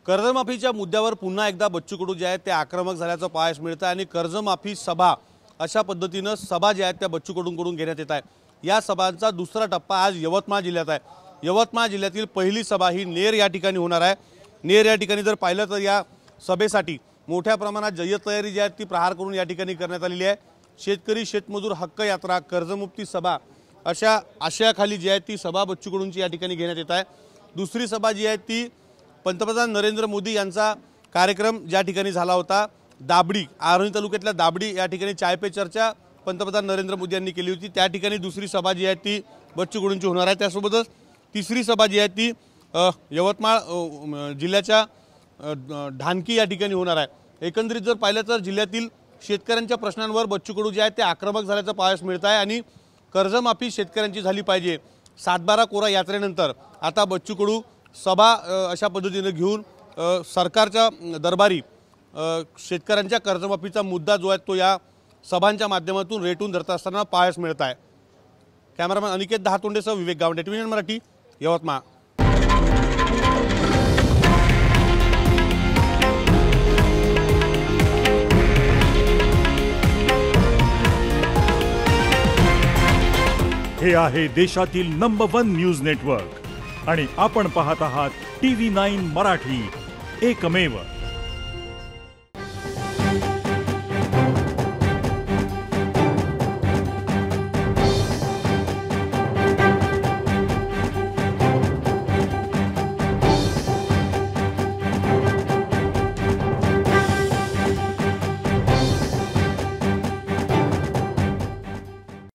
कर्जमाफीच्या मुद्द्यावर पुन्हा एकदा बच्चू कडू जे आहेत ते आक्रमक झाल्याचं पाहायला मिळतं आणि कर्जमाफी सभा अशा पद्धतीनं सभा ज्या आहेत त्या बच्चू कडूंकडून घेण्यात येत आहे। या सभांचा दुसरा टप्पा आज यवतमाळ जिल्ह्यात आहे। यवतमाळ जिल्ह्यातील पहिली सभा ही नेर या ठिकाणी होणार आहे। नेर या ठिकाणी जर पाहिलं तर या सभेसाठी मोठ्या प्रमाणात जय्यत तयारी जी आहे ती प्रहार करून या ठिकाणी करण्यात आलेली आहे। शेतकरी शेतमजूर हक्क यात्रा कर्जमुक्ती सभा अशा आशयाखाली जी आहे ती सभा बच्चू कडूंची या ठिकाणी घेण्यात येत आहे। दुसरी सभा जी आहे ती पंतप्रधान नरेंद्र मोदी यांचा कार्यक्रम ज्या ठिकाणी झाला होता दाबडी आरोनी तालुक्यातल्या दाबडी या ठिकाणी चाय पे चर्चा पंतप्रधान नरेंद्र मोदी यांनी केली होती। त्या ठिकाणी दुसरी सभा जी आहे ती बच्चू कडूंची होणार आहे। त्यासोबतच तिसरी सभा जी आहे ती यवतमाळ जिल्ह्याच्या ढानकी या ठिकाणी होणार आहे। एकंदरीत जर पाहिलं तर जिल्ह्यातील शेतकऱ्यांच्या प्रश्नांवर बच्चू कडू जे आहेत ते आक्रमक झाल्याचं पाहायला मिळत आहे आणि कर्जमाफी शेतकऱ्यांची झाली पाहिजे 7/12 कोरा यात्रेनंतर आता बच्चू कडू सभा अशा पद्धतीने घेऊन सरकारच्या दरबारी शेतकऱ्यांच्या कर्जमाफीचा मुद्दा जो आहे तो या सभांच्या माध्यमातून रेटून धरत असताना पाहायला मिळत आहे। कॅमेरामॅन अनिकेत दहातोंडेसह विवेक गावंडे, टीव्ही मराठी, यवतमाळ। हे आहे देशातील नंबर 1 न्यूज नेटवर्क आणि आपण पाहत आहात TV9 मराठी, एकमेव।